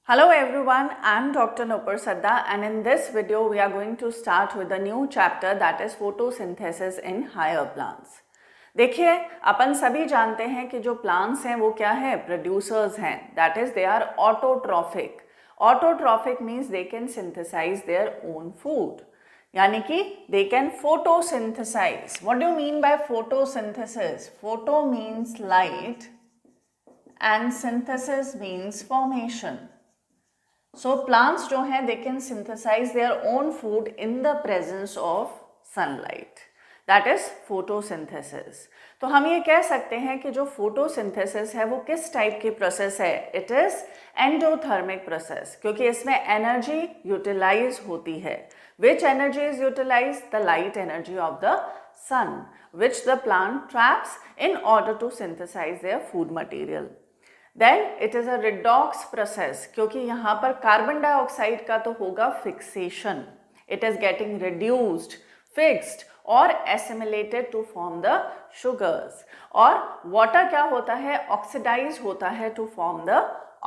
Hello everyone, I am Dr. Nupur Sadda and in this video we are going to start with a new chapter that is photosynthesis in higher plants. देखिए अपन सभी जानते हैं कि जो plants हैं वो क्या है, प्रोड्यूसर्स हैं, that is they are autotrophic. Autotrophic means they can synthesise their own food, यानी कि they can photosynthesise. What do you mean by photosynthesis? Photo means light and synthesis means formation. So plants जो हैं they can synthesize their own food in the presence of sunlight. That is photosynthesis. तो हम ये कह सकते हैं कि जो photosynthesis है वो किस टाइप की प्रोसेस है? It is endothermic process, क्योंकि इसमें एनर्जी यूटिलाइज होती है. Which energy is utilized? The light energy of the sun, which the plant traps in order to synthesize their food material. Then it is a redox process, क्योंकि यहाँ पर carbon dioxide का तो होगा fixation. It is getting reduced, fixed और assimilated to form the sugars. और water क्या होता है? Oxidized होता है to form the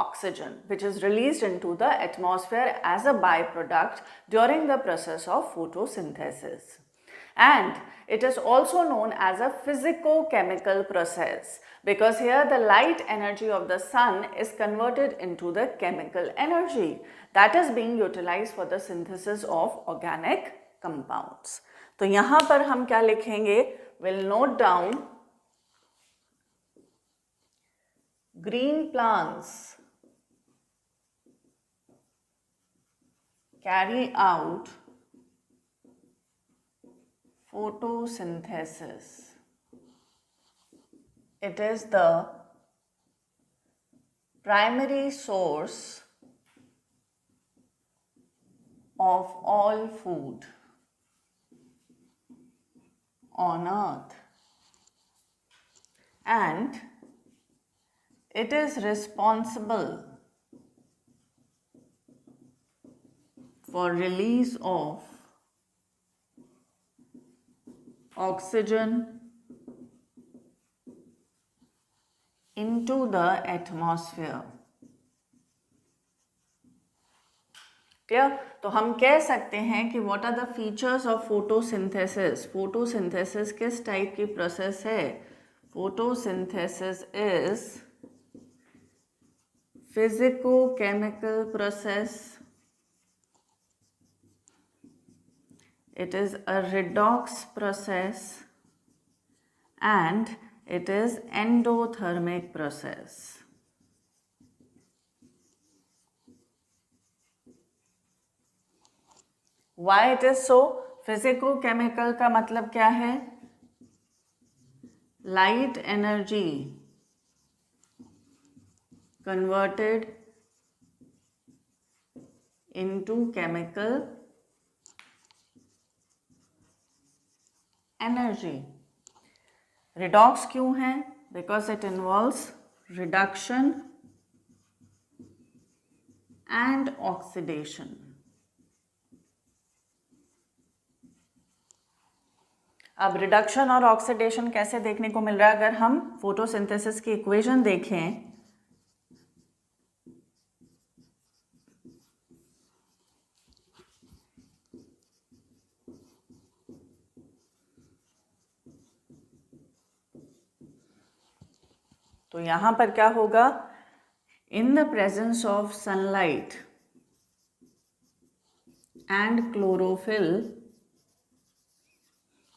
oxygen, which is released into the atmosphere as a byproduct during the process of photosynthesis. And it is also known as a physicochemical process because here the light energy of the sun is converted into the chemical energy that is being utilized for the synthesis of organic compounds. तो यहाँ पर हम क्या लिखेंगे? We'll note down green plants carry out photosynthesis. It is the primary source of all food on earth, and it is responsible for release of oxygen into the atmosphere. Clear? तो हम कह सकते हैं कि what are the features of photosynthesis. Photosynthesis किस type की process है? Photosynthesis is physicochemical process. It is a redox process and it is endothermic process. Why it is so? Physico-chemical का मतलब क्या है? Light energy converted into chemical energy. Redox क्यों है? Because it involves reduction and oxidation. अब reduction और oxidation कैसे देखने को मिल रहा है? अगर हम फोटोसिंथेसिस की इक्वेशन देखें तो यहाँ पर क्या होगा? In the presence of sunlight and chlorophyll,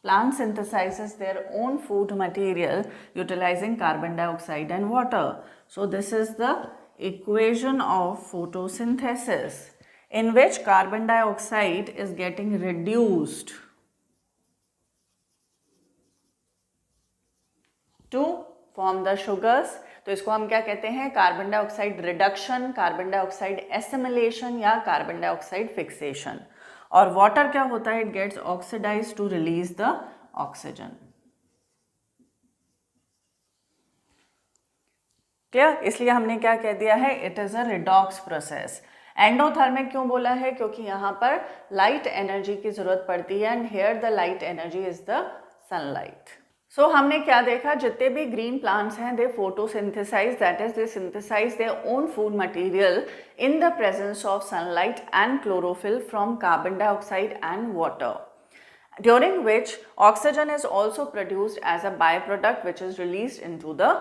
plant synthesizes their own food material utilizing carbon dioxide and water. So this is the equation of photosynthesis in which carbon dioxide is getting reduced to form the sugars. तो इसको हम क्या कहते हैं? Carbon dioxide reduction, carbon dioxide assimilation या carbon dioxide fixation. और water क्या होता है? It gets oxidise to release the oxygen. Clear? इसलिए हमने क्या कह दिया है? It is a redox process. Endothermic क्यों बोला है? क्योंकि यहाँ पर लाइट एनर्जी की जरूरत पड़ती है and here the light energy is the sunlight. So हमने क्या देखा, जितने भी ग्रीन प्लांट्स हैं they photosynthesise, that is they synthesise their own food material in the presence of sunlight and chlorophyll from carbon dioxide and water, during which oxygen is also produced as a byproduct which is released into the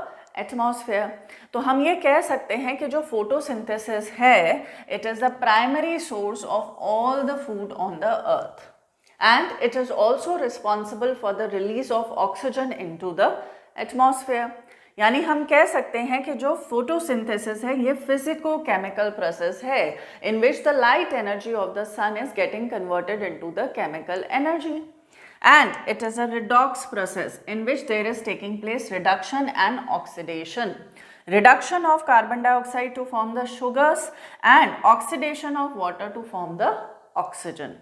atmosphere. तो हम ये कह सकते हैं कि जो photosynthesis है, it is the primary source of all the food on the earth and it is also responsible for the release of oxygen into the atmosphere. यानी हम कह सकते हैं कि जो फोटोसिंथेसिस है ये फिजिको केमिकल प्रोसेस है in which the light energy of the sun is getting converted into the chemical energy, and it is a redox process in which there is taking place reduction and oxidation, reduction of carbon dioxide to form the sugars and oxidation of water to form the oxygen.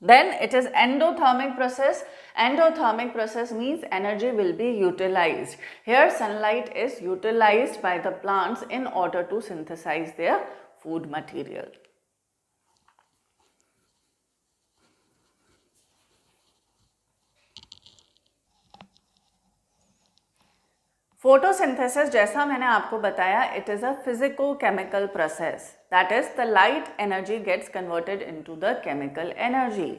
Then it is endothermic process. Endothermic process means energy will be utilized. Here sunlight is utilized by the plants in order to synthesize their food material. Photosynthesis जैसा मैंने आपको बताया, it is a physicochemical process, that is the light energy gets converted into the chemical energy,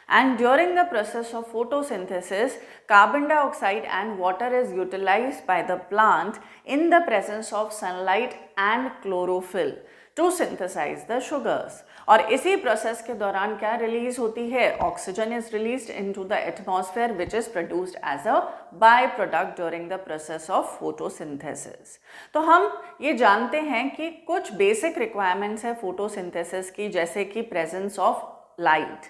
and during the process of photosynthesis carbon dioxide and water is utilized by the plant in the presence of sunlight and chlorophyll to synthesize the sugars. और इसी process के दौरान क्या release होती है, oxygen is released into the atmosphere which is produced as a byproduct during the process of photosynthesis. तो हम ये जानते हैं कि कुछ बेसिक रिक्वायरमेंट्स है फोटोसिंथेसिस की, जैसे कि presence of light,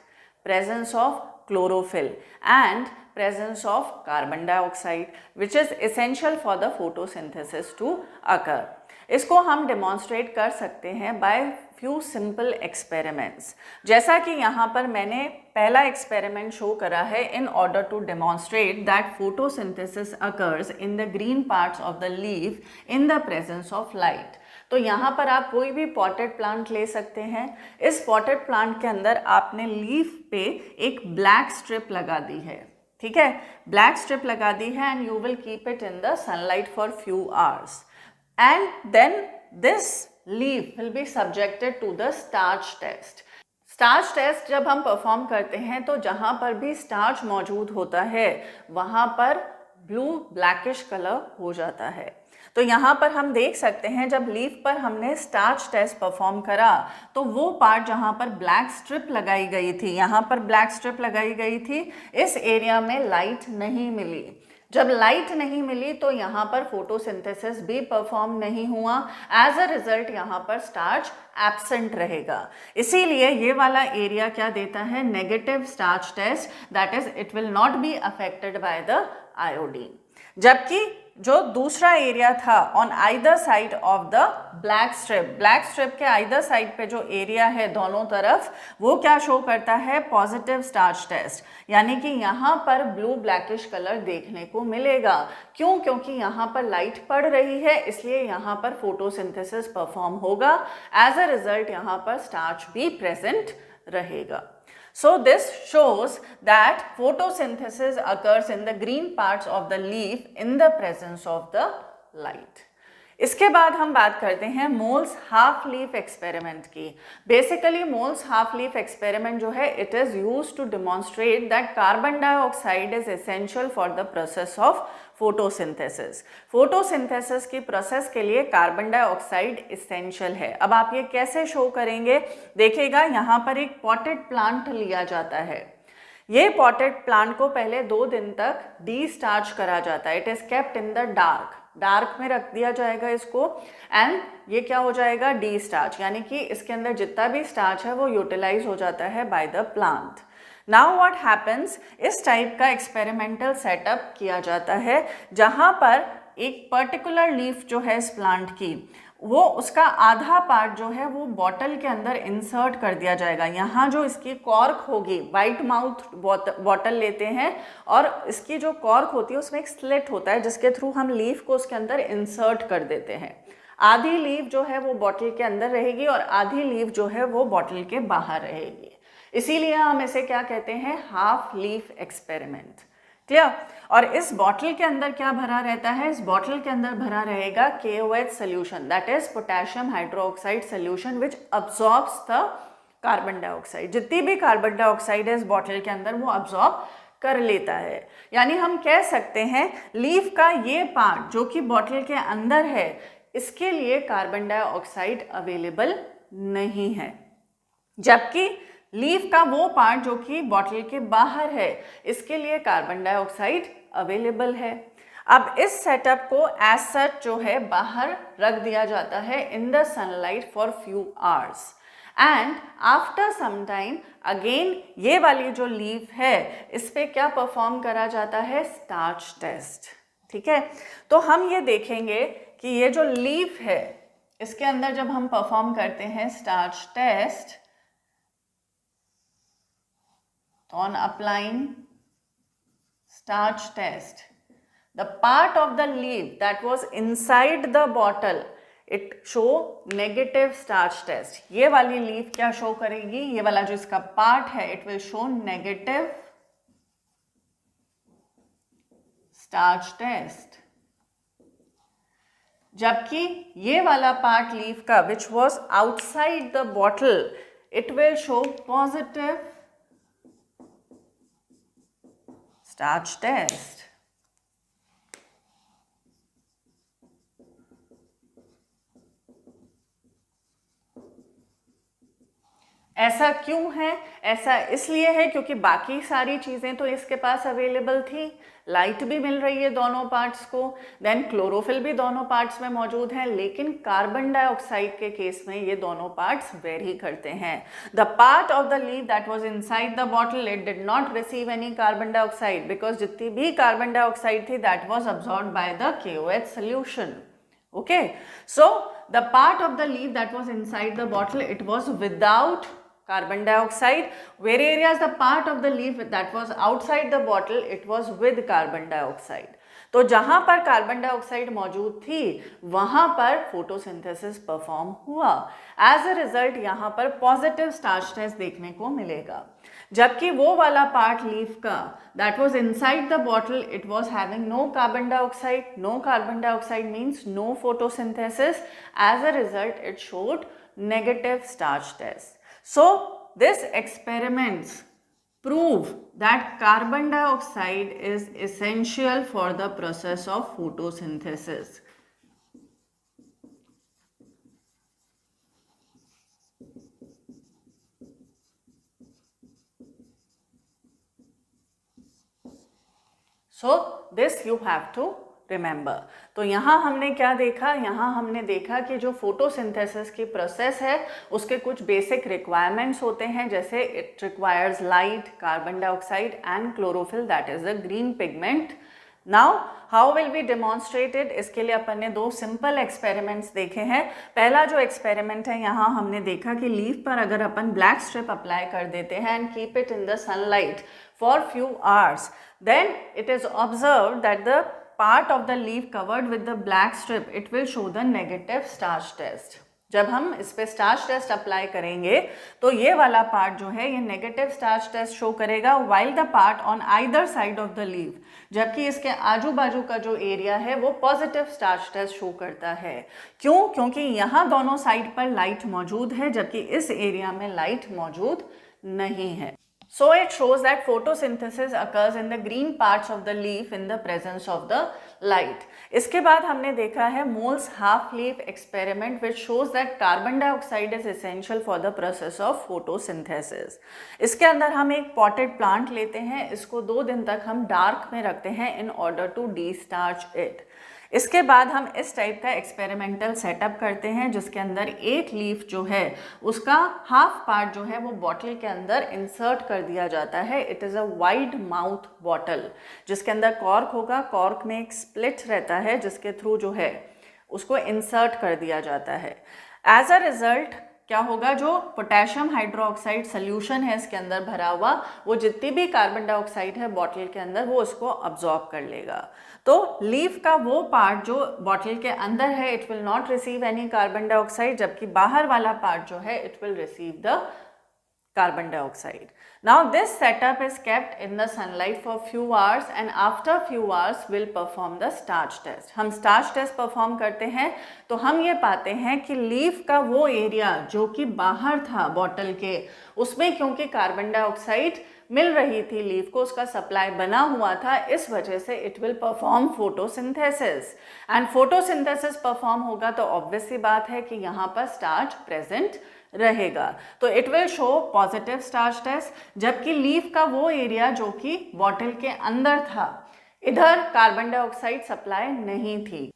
presence of chlorophyll and presence of carbon dioxide which is essential for the photosynthesis to occur. इसको हम demonstrate कर सकते हैं by few simple experiments. जैसा कि यहाँ पर मैंने पहला experiment show करा है in order to demonstrate that photosynthesis occurs in the green parts of the leaf in the presence of light. तो यहाँ पर आप कोई भी पॉटेड प्लांट ले सकते हैं। इस पॉटेड प्लांट के अंदर आपने लीफ पे एक ब्लैक स्ट्रिप लगा दी है, ठीक है, ब्लैक स्ट्रिप लगा दी है and you will keep it in the sunlight for few hours and then this leaf will be subjected to the starch test. Starch test जब हम परफॉर्म करते हैं तो जहाँ पर भी स्टार्च मौजूद होता है वहाँ पर ब्लू ब्लैकिश कलर हो जाता है। तो यहाँ पर हम देख सकते हैं जब लीफ पर हमने स्टार्च टेस्ट परफॉर्म करा तो वो पार्ट जहाँ पर ब्लैक स्ट्रिप लगाई गई थी, यहाँ पर ब्लैक स्ट्रिप लगाई गई थी, इस एरिया में लाइट नहीं मिली। जब लाइट नहीं मिली तो यहाँ पर फोटोसिंथेसिस भी परफॉर्म नहीं हुआ, एज अ रिजल्ट यहाँ पर स्टार्च एब्सेंट रहेगा। इसीलिए ये वाला एरिया क्या देता है, negative starch test, that is it will not be affected by the iodine. जबकि जो दूसरा एरिया था on either side of the black strip के आइदर साइड पे जो एरिया है दोनों तरफ, वो क्या शो करता है, पॉजिटिव स्टार्च टेस्ट, यानी कि यहाँ पर ब्लू ब्लैकिश कलर देखने को मिलेगा। क्यों? क्योंकि यहाँ पर लाइट पड़ रही है, इसलिए यहाँ पर फोटोसिंथेसिस परफॉर्म होगा, एज अ रिजल्ट यहाँ पर स्टार्च भी प्रेजेंट रहेगा। So this shows that photosynthesis occurs in the green parts of the leaf in the presence of the light. इसके बाद हम बात करते हैं मोल्स हाफ लीफ एक्सपेरिमेंट की। Basically Moll's half leaf experiment जो है it is used to demonstrate that carbon dioxide is essential for the process of photosynthesis. Photosynthesis की प्रोसेस के लिए कार्बन डाइऑक्साइड एसेंशियल है। अब आप ये कैसे शो करेंगे, देखिएगा यहाँ पर एक पॉटेड प्लांट लिया जाता है। ये पॉटेड प्लांट को पहले 2 दिन तक डी-स्टार्च करा जाता है, it is kept in the dark में रख दिया जाएगा इसको, एंड ये क्या हो जाएगा, डी स्टार्च, यानी कि इसके अंदर जितना भी स्टार्च है वो यूटिलाइज हो जाता है bye the plant. Now what happens, इस टाइप का एक्सपेरिमेंटल सेटअप किया जाता है जहाँ पर एक पर्टिकुलर लीफ जो है इस प्लांट की, वो उसका आधा पार्ट जो है वो बॉटल के अंदर इंसर्ट कर दिया जाएगा। यहाँ जो इसकी कॉर्क होगी, वाइट माउथ बॉटल लेते हैं और इसकी जो कॉर्क होती है उसमें एक स्लिट होता है जिसके थ्रू हम लीफ को उसके अंदर इंसर्ट कर देते हैं। आधी लीफ जो है वो बॉटल के अंदर रहेगी और आधी लीफ जो है वो बॉटल के बाहर रहेगी। इसीलिए हम इसे क्या कहते हैं, हाफ लीफ एक्सपेरिमेंट। क्लियर? और इस बॉटल के अंदर क्या भरा रहता है, इस बॉटल के अंदर भरा रहेगा KOH solution, that is potassium hydroxide solution which absorbs the carbon dioxide. जितनी भी कार्बन डाइऑक्साइड है इस बॉटल के अंदर वो अब्सॉर्ब कर लेता है। यानी हम कह सकते हैं लीफ का ये पार्ट जो कि बॉटल के अंदर है, इसके लिए कार्बन डाइऑक्साइड अवेलेबल नहीं है, जबकि लीफ का वो पार्ट जो कि बॉटल के बाहर है, इसके लिए कार्बन डाइऑक्साइड अवेलेबल है। अब इस सेटअप को एज सच जो है बाहर रख दिया जाता है in the sunlight for few hours and after some time again ये वाली जो लीफ है इस पे क्या परफॉर्म करा जाता है, स्टार्च टेस्ट। ठीक है, तो हम ये देखेंगे कि ये जो लीफ है इसके अंदर जब हम परफॉर्म करते हैं स्टार्च टेस्ट, तो on applying starch test, the part of the leaf that was inside the bottle, it show negative starch test। ये वाली लीफ क्या शो करेगी, ये वाला जो इसका पार्ट है it will show negative starch test, जबकि ये वाला पार्ट लीफ का which was outside the bottle it will show positive starch test। ऐसा क्यों है, ऐसा इसलिए है क्योंकि बाकी सारी चीज़ें तो इसके पास अवेलेबल थी, लाइट भी मिल रही है दोनों पार्ट्स को, देन क्लोरोफिल भी दोनों पार्ट्स में मौजूद है, लेकिन कार्बन डाइऑक्साइड के केस में ये दोनों पार्ट्स वेरी करते हैं। The part of the leaf that was inside the bottle it did not receive any carbon dioxide because जितनी भी कार्बन डाइऑक्साइड थी that was absorbed by the KOH solution। Okay, so the part of the leaf that was inside the bottle it was without carbon dioxide, whereas the part of the leaf that was outside the bottle it was with carbon dioxide। तो जहां पर carbon dioxide मौजूद थी वहां पर photosynthesis perform हुआ। As a result यहाँ पर पॉजिटिव स्टार्च टेस्ट देखने को मिलेगा, जबकि वो वाला पार्ट लीफ का that was inside the bottle it was having no carbon dioxide. No carbon dioxide means no photosynthesis, as a result it showed negative starch test. So this experiments prove that carbon dioxide is essential for the process of photosynthesis। So this you have to remember. तो यहाँ हमने क्या देखा, यहाँ हमने देखा कि जो फोटोसिंथेसिस की प्रोसेस है उसके कुछ बेसिक रिक्वायरमेंट्स होते हैं, जैसे it requires light, carbon dioxide and chlorophyll that is the green pigment. Now how will be demonstrated, इसके लिए अपन ने दो सिंपल एक्सपेरिमेंट्स देखे हैं। पहला जो एक्सपेरिमेंट है यहाँ हमने देखा कि लीफ पर अगर अपन ब्लैक स्ट्रिप अप्लाई कर देते हैं and keep it in the sunlight for few hours, then it is observed that the part of the leaf covered with the black strip it will show the negative starch test। जब हम इस पे starch test apply करेंगे तो ये वाला part जो है ये नेगेटिव स्टार्च टेस्ट शो करेगा, while the part on either side of the leaf, जबकि इसके आजू बाजू का जो एरिया है वो पॉजिटिव स्टार्च टेस्ट शो करता है। क्यों? क्योंकि यहाँ दोनों साइड पर लाइट मौजूद है जबकि इस एरिया में लाइट मौजूद नहीं है। So it shows that photosynthesis occurs in the green parts of the leaf in the presence of the light। इसके बाद हमने देखा है Moll's half leaf experiment which shows that carbon dioxide is essential for the process of photosynthesis। इसके अंदर हम एक potted plant लेते हैं, इसको 2 दिन तक हम डार्क में रखते हैं in order to de-starch it। इसके बाद हम इस टाइप का एक्सपेरिमेंटल सेटअप करते हैं जिसके अंदर एक लीफ जो है उसका हाफ पार्ट जो है वो बॉटल के अंदर इंसर्ट कर दिया जाता है। It is a wide mouth bottle जिसके अंदर कॉर्क होगा, कॉर्क में एक स्प्लिट रहता है जिसके थ्रू जो है उसको इंसर्ट कर दिया जाता है। एज अ रिजल्ट क्या होगा, जो पोटेशियम हाइड्रोक्साइड सोल्यूशन है इसके अंदर भरा हुआ वो जितनी भी कार्बन डाइऑक्साइड है बॉटल के अंदर वो उसको अब्जॉर्ब कर लेगा। तो लीफ का वो पार्ट जो बॉटल के अंदर है it will not receive any carbon dioxide, जबकि बाहर वाला पार्ट जो है it will receive the carbon dioxide. Now this setup is kept in the sunlight for few hours and after few hours we'll perform the starch test. हम starch test perform करते हैं तो हम ये पाते हैं कि लीफ का वो एरिया जो कि बाहर था बॉटल के, उसमें क्योंकि कार्बन डाइऑक्साइड मिल रही थी लीफ को, उसका सप्लाई बना हुआ था, इस वजह से it will perform photosynthesis and photosynthesis perform होगा तो ऑब्वियस सी बात है कि यहाँ पर स्टार्च प्रेजेंट रहेगा, तो it will show positive starch test, जबकि लीफ का वो एरिया जो कि बॉटल के अंदर था, इधर कार्बन डाइऑक्साइड सप्लाई नहीं थी।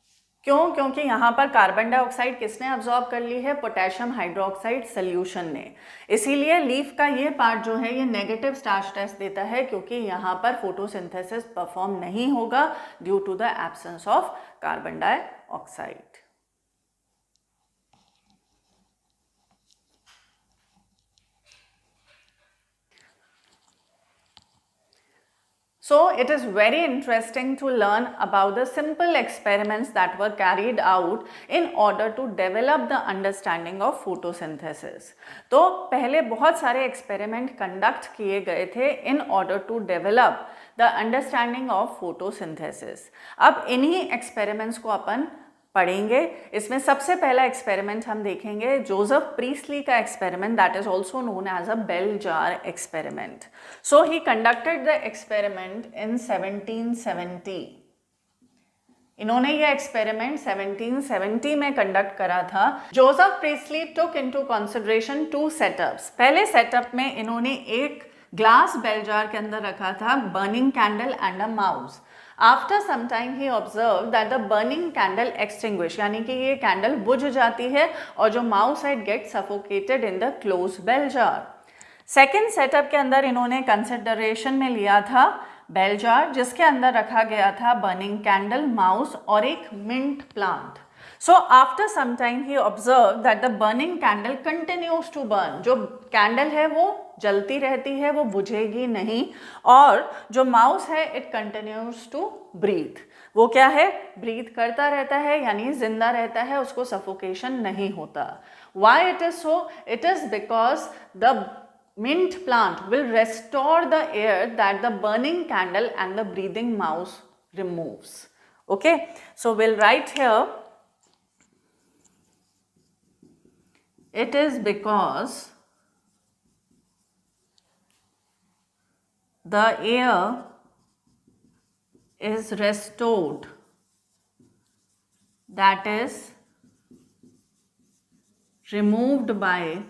क्यों? क्योंकि यहाँ पर कार्बन डाइऑक्साइड किसने अब्जॉर्ब कर ली है? पोटेशियम हाइड्रोक्साइड सोल्यूशन ने। इसीलिए लीफ का ये पार्ट जो है ये नेगेटिव स्टार्च टेस्ट देता है, क्योंकि यहाँ पर फोटोसिंथेसिस परफॉर्म नहीं होगा due to the absence of carbon dioxide. So it is very interesting to learn about the simple experiments that were carried out in order to develop the understanding of photosynthesis. तो पहले बहुत सारे experiment conduct किए गए थे in order to develop the understanding of photosynthesis. अब इन्हीं experiments को अपन पढ़ेंगे। इसमें सबसे पहला एक्सपेरिमेंट हम देखेंगे जोसेफ प्रीस्ली का experiment, that is also known as a bell jar experiment. So he conducted the experiment in 1770। इन्होंने यह एक्सपेरिमेंट 1770 में कंडक्ट करा था। Joseph Priestley took into consideration two setups. पहले सेटअप में इन्होंने एक ग्लास बेल जार के अंदर रखा था burning candle and a mouse. After some time he observed that the burning candle extinguish, यानी कि ये कैंडल बुझ जाती है और जो माउस है it gets suffocated in the closed bell jar. Second setup के अंदर इन्होंने कंसिडरेशन में लिया था बेल जार, जिसके अंदर रखा गया था बर्निंग कैंडल, माउस और एक mint plant. So after some time he observed that the burning candle continues to burn. जो कैंडल है वो जलती रहती है, वो बुझेगी नहीं, और जो माउस है it continues to breathe. वो क्या है? ब्रीथ करता रहता है, यानी जिंदा रहता है, उसको सफोकेशन नहीं होता। Why it is so? It is because the mint plant will restore the air that the burning candle and the breathing mouse removes. Okay, so we'll write here, it is because the air is restored, that is removed by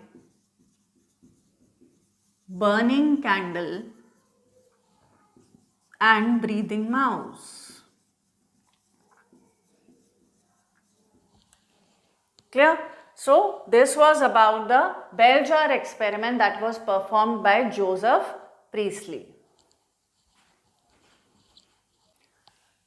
burning candle and breathing mouse. Clear? So this was about the bell jar experiment that was performed by Joseph Priestley.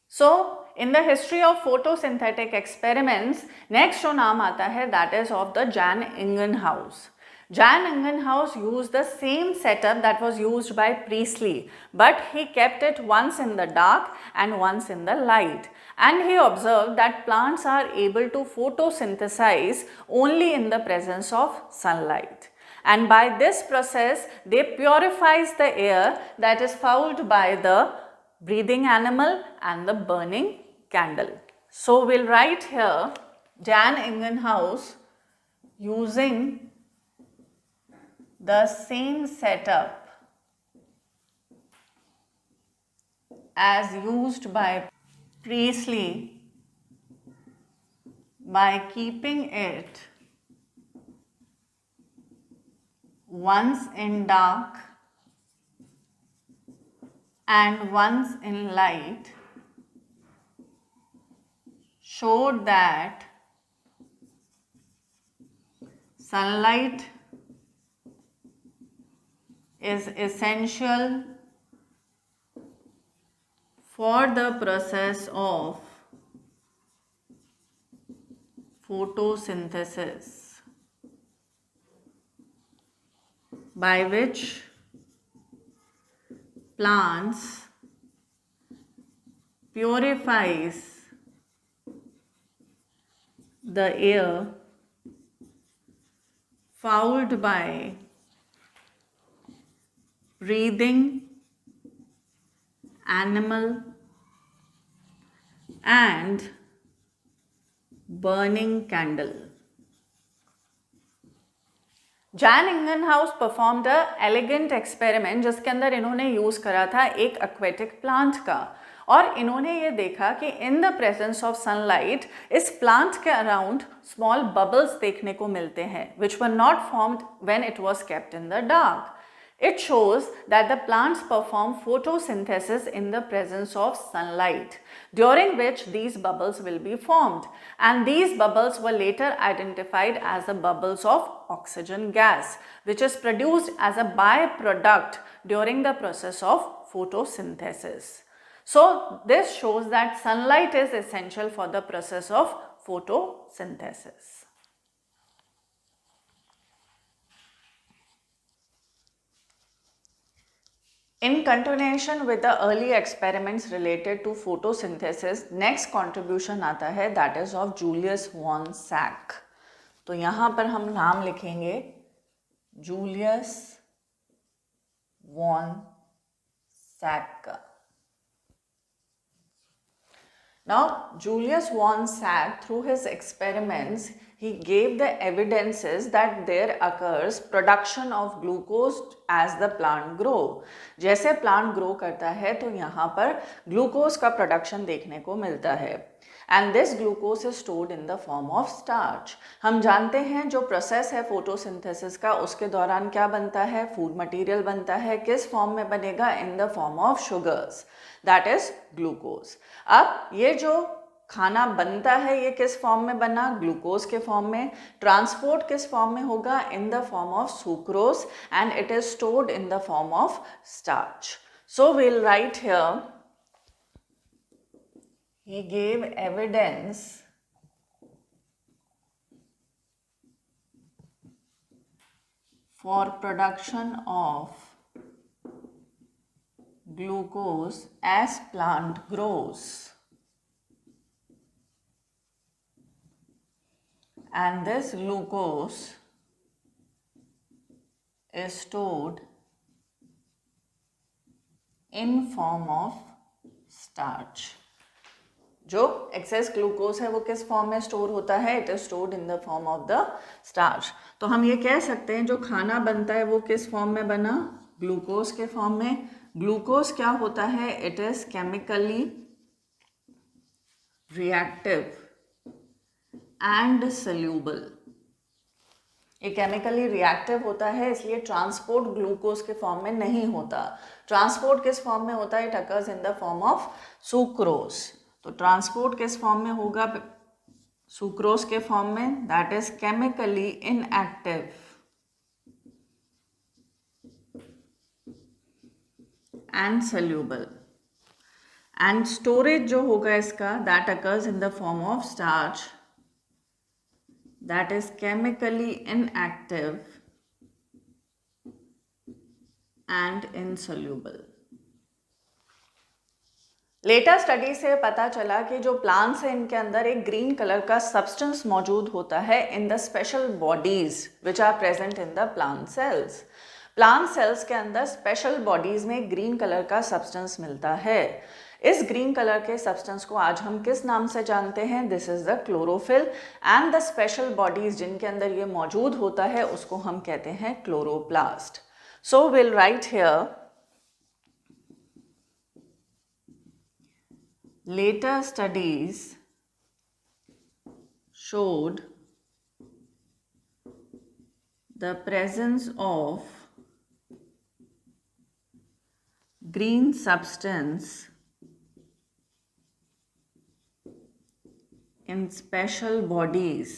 So in the history of photosynthetic experiments, next जो नाम आता है that is of the Jan Ingenhousz. Jan Ingenhousz used the same setup that was used by Priestley, but he kept it once in the dark and once in the light. And he observed that plants are able to photosynthesize only in the presence of sunlight. And by this process, they purifies the air that is fouled by the breathing animal and the burning candle. So we'll write here Jan Ingenhousz using the same setup as used by Priestley by keeping it once in dark and once in light, showed that sunlight is essential for the process of photosynthesis, by which plants purifies the air fouled by breathing animal and burning candle. Jan Ingenhousz performed a elegant experiment जिसके अंदर इन्होंने use करा था एक aquatic plant का, और इन्होंने ये देखा कि in the presence of sunlight इस प्लांट के अराउंड स्मॉल बबल्स देखने को मिलते हैं which were not formed when it was kept in the dark. It shows that the plants perform photosynthesis in the presence of sunlight, during which these bubbles will be formed, and these bubbles were later identified as the bubbles of oxygen gas, which is produced as a byproduct during the process of photosynthesis. So this shows that sunlight is essential for the process of photosynthesis. In continuation with the early experiments related to photosynthesis, next contribution आता है that is of Julius von Sack. तो यहाँ पर हम नाम लिखेंगे Julius von Sack का. Now Julius von Sack, through his experiments, he gave the evidences that there occurs production of glucose as the plant grow. जैसे plant grow करता है तो यहाँ पर ग्लूकोज का प्रोडक्शन देखने को मिलता है, and this glucose is stored in the form of starch. हम जानते हैं जो प्रोसेस है फोटोसिंथेसिस का, उसके दौरान क्या बनता है, फूड मटेरियल बनता है. किस फॉर्म में बनेगा, इन the form of sugars, that is glucose. अब ये जो खाना बनता है ये किस फॉर्म में बना, ग्लूकोज के फॉर्म में. ट्रांसपोर्ट किस फॉर्म में होगा, in the form of sucrose, and it is stored in the form of starch. So we'll write here, he gave evidence for production of glucose as plant grows, and this glucose is stored in form of starch. जो access glucose है वो किस form में store होता है, it is stored in the form of the starch. तो हम ये कह सकते हैं जो खाना बनता है वो किस फॉर्म में बना, ग्लूकोज के फॉर्म में. ग्लूकोज क्या होता है, it is chemically reactive and soluble. ये केमिकली रिएक्टिव होता है, इसलिए ट्रांसपोर्ट ग्लूकोज के फॉर्म में नहीं होता. ट्रांसपोर्ट किस फॉर्म में होता है, it occurs in the form of sucrose. तो ट्रांसपोर्ट किस फॉर्म में होगा, सुक्रोज के फॉर्म में, that is chemically inactive and soluble. And storage जो होगा इसका, that occurs in the form of starch, that is chemically inactive and insoluble. Later study से पता चला कि जो प्लांट्स हैं इनके अंदर एक ग्रीन कलर का सब्सटेंस मौजूद होता है in the special bodies which are present in the plant cells. Plant cells के अंदर स्पेशल बॉडीज में ग्रीन कलर का सब्सटेंस मिलता है. इस ग्रीन कलर के सब्सटेंस को आज हम किस नाम से जानते हैं, this is the chlorophyll. And the special bodies जिनके अंदर ये मौजूद होता है उसको हम कहते हैं chloroplast. So we'll write here, later studies showed the presence of green substance in special bodies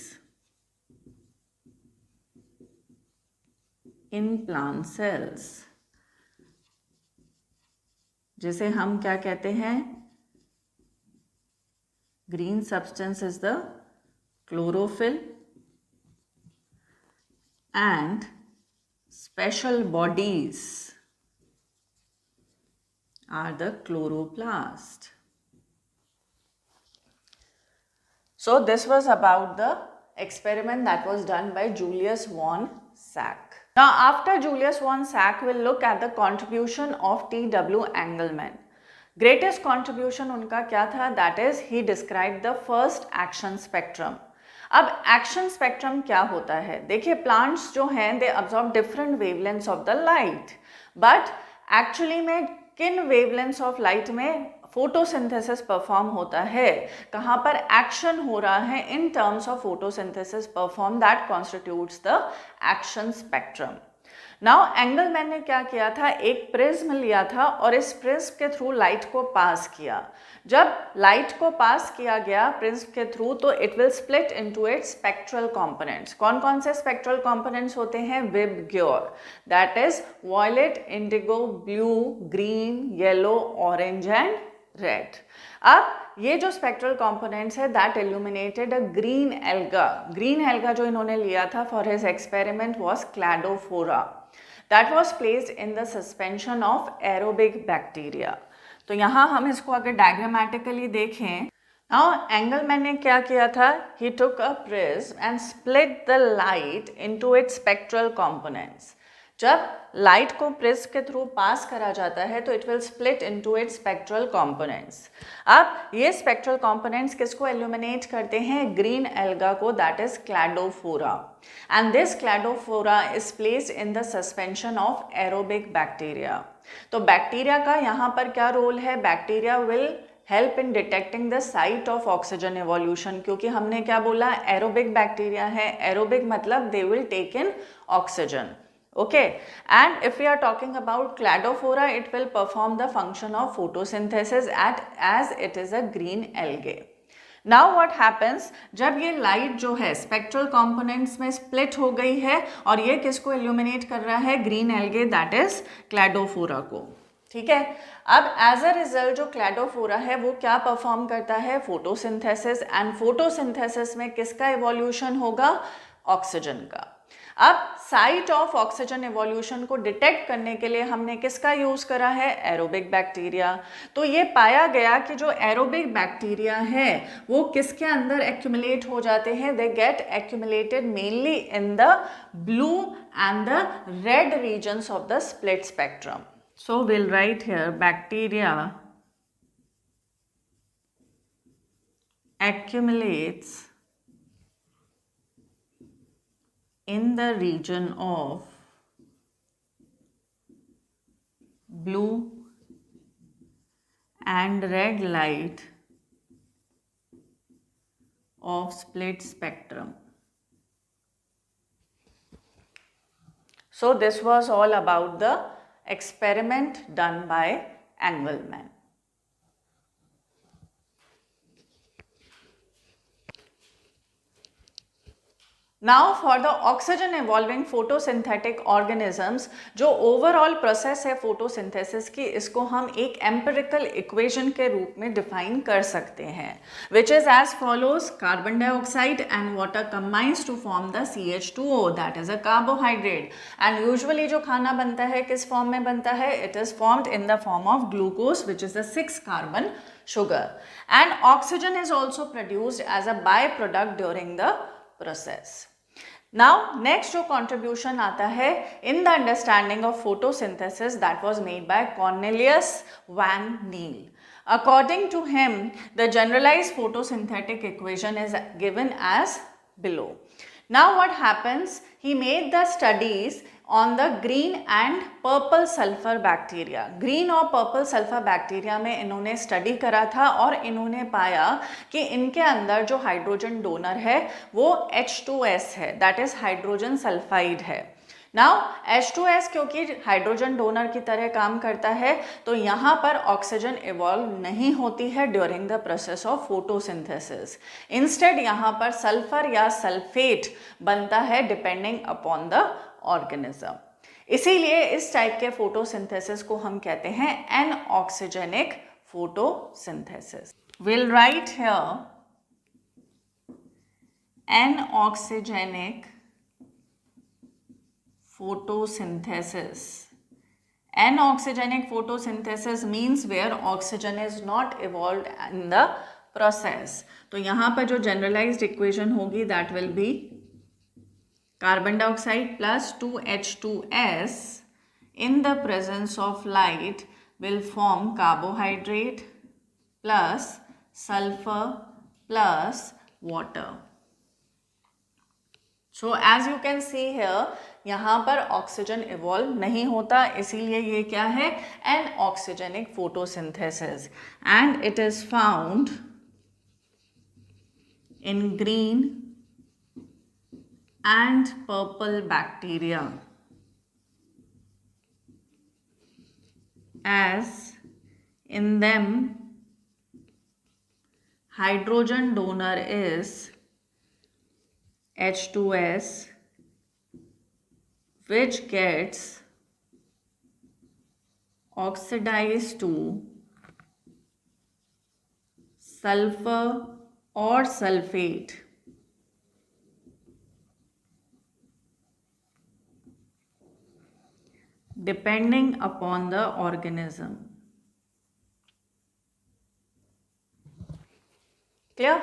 in plant cells, जिसे हम क्या कहते हैं, green substance is the chlorophyll and special bodies are the chloroplast. So this was about the experiment that was done by Julius von Sack. Now, after Julius von Sack, we'll look at the contribution of T.W. Engelmann. Greatest contribution उनका क्या था? That is, he described the first action spectrum. अब action spectrum क्या होता है? देखिए, plants जो हैं they absorb different wavelengths of the light, but actually में किन वेवलेंथ्स ऑफ लाइट में फोटोसिंथेसिस परफॉर्म होता है, कहाँ पर एक्शन हो रहा है in terms of photosynthesis perform, that constitutes the action spectrum. Now Engelmann ने क्या किया था? एक प्रिज्म लिया था और इस प्रिज्म के थ्रू लाइट को पास किया. जब लाइट को पास किया गया प्रिज्म के थ्रू, तो it will split into its spectral components. कौन कौन से स्पेक्ट्रल कंपोनेंट्स होते हैं? VIBGYOR, that is violet, indigo, blue, green, yellow, orange and red. अब ये जो स्पेक्ट्रल कंपोनेंट्स है that illuminated a green alga. Green alga जो इन्होंने लिया था for his experiment was Cladophora, that was placed in the suspension of aerobic bacteria. तो यहाँ हम इसको अगर डायग्रामेटिकली देखें, नाउ एंगलमैन ने क्या किया था? He took a prism and split the light into its spectral components. जब लाइट को प्रिज्म के थ्रू पास करा जाता है तो it will split into its spectral components. अब ये स्पेक्ट्रल कंपोनेंट्स किसको इल्यूमिनेट करते हैं? ग्रीन एल्गा को, that is Cladophora. And this Cladophora is placed in the suspension of aerobic bacteria. तो बैक्टीरिया का यहाँ पर क्या रोल है? Bacteria will help in detecting the site of oxygen evolution, क्योंकि हमने क्या बोला? एरोबिक बैक्टीरिया है. एरोबिक मतलब they will take in oxygen. Okay, and if we are talking about cladophora, it will perform the function of photosynthesis as it is a green algae. Now what happens, जब ये light जो है spectral components में split हो गई है और ये किसको इल्यूमिनेट कर रहा है? Green algae, that is Cladophora को. ठीक है. अब एज अ रिजल्ट जो क्लैडोफोरा है वो क्या परफॉर्म करता है? फोटोसिंथेसिस. एंड फोटोसिंथेसिस में किसका इवोल्यूशन होगा? ऑक्सीजन का. अब साइट ऑफ ऑक्सीजन एवोल्यूशन को डिटेक्ट करने के लिए हमने किसका यूज करा है? Aerobic bacteria. तो ये पाया गया कि जो एरोबिक बैक्टीरिया है वो किसके अंदर एक्यूमुलेट हो जाते हैं? They get accumulated mainly in the blue and the red regions of the split spectrum. So we'll write here bacteria accumulates in the region of blue and red light of split spectrum. So this was all about the experiment done by Engelmann. Now for the oxygen evolving photosynthetic organisms, जो overall process है photosynthesis की, इसको हम एक empirical equation के रूप में define कर सकते हैं, which is as follows. Carbon dioxide and water combines to form the CH2O, that is a carbohydrate. And usually जो खाना बनता है किस फॉर्म में बनता है? It is formed in the form of glucose, which is the 6 carbon sugar. And oxygen is also produced as a byproduct during the process. Now next जो contribution आता है in the understanding of photosynthesis, that was made by Cornelius van Niel. According to him, the generalized photosynthetic equation is given as below. Now what happens, he made the studies on the green and purple sulfur bacteria. Green और purple sulfur bacteria में इन्होंने study करा था और इन्होंने पाया कि इनके अंदर जो हाइड्रोजन डोनर है वो H2S है, दैट इज हाइड्रोजन सल्फाइड है. नाउ H2S क्योंकि हाइड्रोजन डोनर की तरह काम करता है तो यहाँ पर ऑक्सीजन इवॉल्व नहीं होती है during the process of photosynthesis. Instead यहाँ पर सल्फर या सल्फेट बनता है डिपेंडिंग अपॉन द ऑर्गेनिज्म. इसीलिए इस टाइप के फोटोसिंथेसिस को हम कहते हैं anoxygenic photosynthesis. Will write here anoxygenic photosynthesis. Anoxygenic photosynthesis means where oxygen is not evolved in the process. तो यहाँ पर जो generalized equation होगी that will be carbon dioxide plus 2H2S in the presence of light will form carbohydrate plus sulfur plus water. So as you can see here, यहाँ पर oxygen evolve नहीं होता, इसीलिए ये क्या है, anoxygenic photosynthesis, and it is found in green and purple bacteria, as in them hydrogen donor is H2S, which gets oxidized to sulfur or sulfate depending upon the organism. Clear?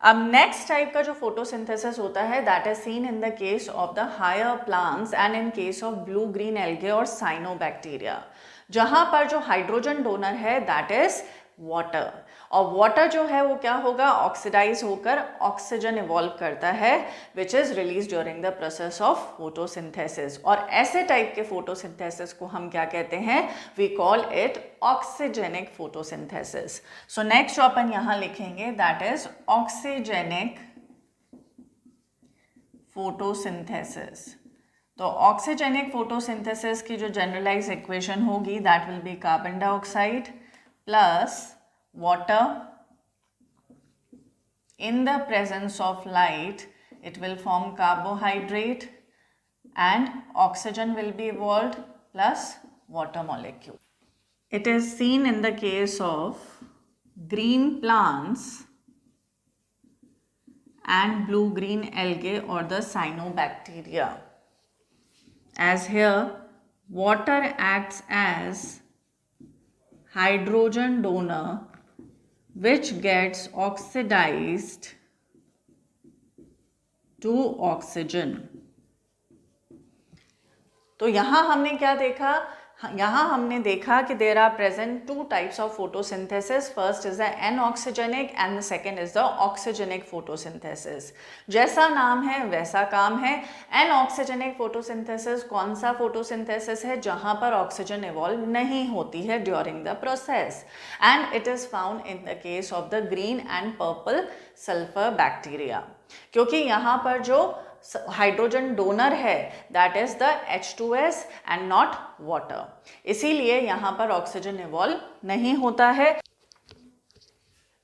अब next type का जो photosynthesis होता है that is seen in the case of the higher plants and in case of blue green algae और cyanobacteria, जहां पर जो hydrogen donor है दैट इज वाटर, और वाटर जो है वो क्या होगा, ऑक्सीडाइज होकर ऑक्सीजन इवॉल्व करता है which is release during the process of photosynthesis, और ऐसे टाइप के फोटोसिंथेसिस को हम क्या कहते हैं, we call it oxygenic photosynthesis. So next जो अपन यहाँ लिखेंगे दैट इज ऑक्सीजेनिक फोटोसिंथेसिस. तो ऑक्सीजेनिक फोटोसिंथेसिस की जो जनरलाइज इक्वेशन होगी that will be carbon dioxide plus water in the presence of light, it will form carbohydrate and oxygen will be evolved plus water molecule. It is seen in the case of green plants and blue-green algae or the cyanobacteria, as here water acts as hydrogen donor which gets oxidized to oxygen. तो यहाँ हमने क्या देखा, यहाँ हमने देखा कि there are present two types of photosynthesis. First is the anoxygenic and the second is the oxygenic photosynthesis. जैसा नाम है वैसा काम है. एनऑक्सीजेनिक फोटोसिंथेसिस कौन सा फोटोसिंथेसिस है, जहाँ पर ऑक्सीजन इवॉल्व नहीं होती है during the process, and it is found in the case of the green and purple sulphur bacteria, क्योंकि यहाँ पर जो हाइड्रोजन डोनर है that is the H2S and not water, इसीलिए यहाँ पर ऑक्सीजन इवॉल्व नहीं होता है.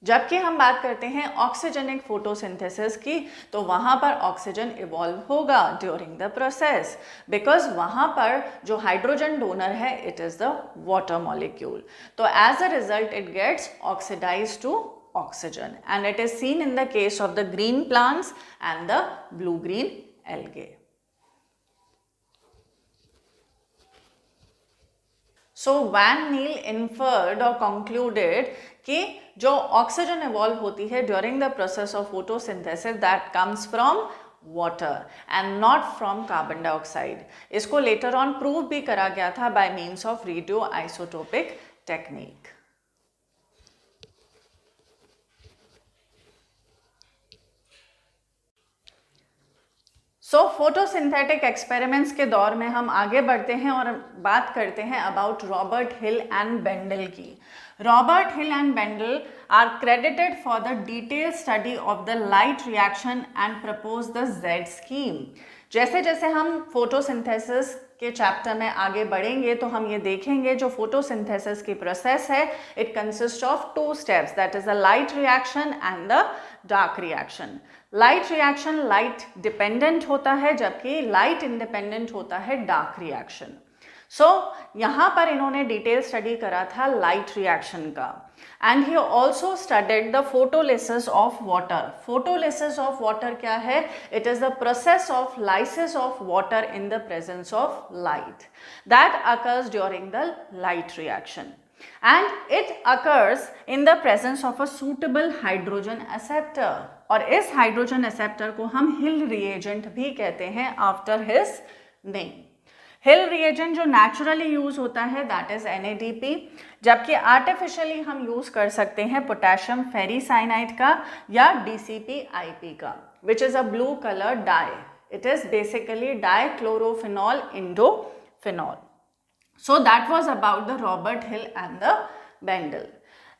जबकि हम बात करते हैं ऑक्सीजेनिक फोटोसिंथेसिस की, तो वहाँ पर ऑक्सीजन इवॉल्व होगा ड्यूरिंग द प्रोसेस, बिकॉज वहाँ पर जो हाइड्रोजन डोनर है it is the water molecule. तो as a result it gets oxidise to oxygen, and it is seen in the case of the green plants and the blue green algae. So Van Niel inferred or concluded कि जो oxygen evolve होती है during the process of photosynthesis that comes from water and not from carbon dioxide. इसको later on prove भी करा गया था by means of radioisotopic technique. So photosynthetic experiments के दौर में हम आगे बढ़ते हैं और बात करते हैं about Robert Hill and Bendall की. Robert Hill and Bendall are credited for the detailed study of the light reaction and propose the Z scheme. जैसे जैसे हम फोटोसिंथेसिस के चैप्टर में आगे बढ़ेंगे तो हम ये देखेंगे जो फोटोसिंथेसिस की प्रोसेस है it consist of two steps, that is the light reaction and the dark reaction. Light reaction light dependent होता है जबकि लाइट इंडिपेंडेंट होता है डार्क रिएक्शन. सो यहाँ पर इन्होंने डिटेल स्टडी करा था लाइट रिएक्शन का, and he also studied the photolysis of water. Photolysis of water क्या है? It is the process of lysis of water in the presence of light that occurs during the light reaction. and it occurs in the presence of a suitable hydrogen acceptor. और इस hydrogen acceptor को हम हिल reagent भी कहते हैं after his name. Hill reagent जो naturally use होता है दैट इज NADP, जबकि आर्टिफिशियली हम यूज कर सकते हैं पोटेशियम फेरीसाइनाइड का या DCP-IP का, which is a blue colour dye. It is basically dichlorophenol indophenol. So that was about the Robert Hill and the Bendel.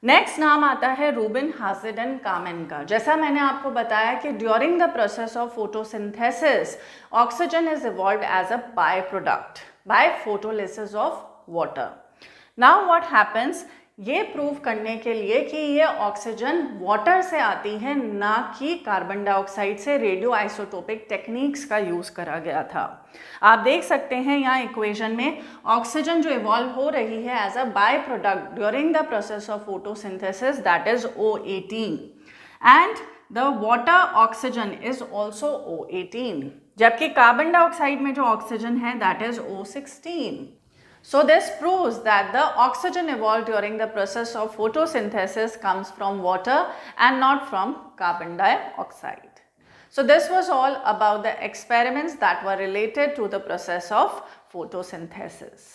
Next नाम आता है रूबिन, हाजिड एंड कामेन का. जैसा मैंने आपको बताया कि during the process of photosynthesis oxygen is evolved as a byproduct by photolysis of water. Now what happens, ये प्रूव करने के लिए कि ये ऑक्सीजन वाटर से आती है ना कि कार्बन डाइऑक्साइड से, रेडियो आइसोटोपिक टेक्निक्स का यूज करा गया था. आप देख सकते हैं यहाँ इक्वेशन में ऑक्सीजन जो इवॉल्व हो रही है as a byproduct during the process of photosynthesis that is O18 and the water oxygen is also O18, जबकि कार्बन डाइऑक्साइड में जो ऑक्सीजन है that is O16. So this proves that the oxygen evolved during the process of photosynthesis comes from water and not from carbon dioxide. So this was all about the experiments that were related to the process of photosynthesis.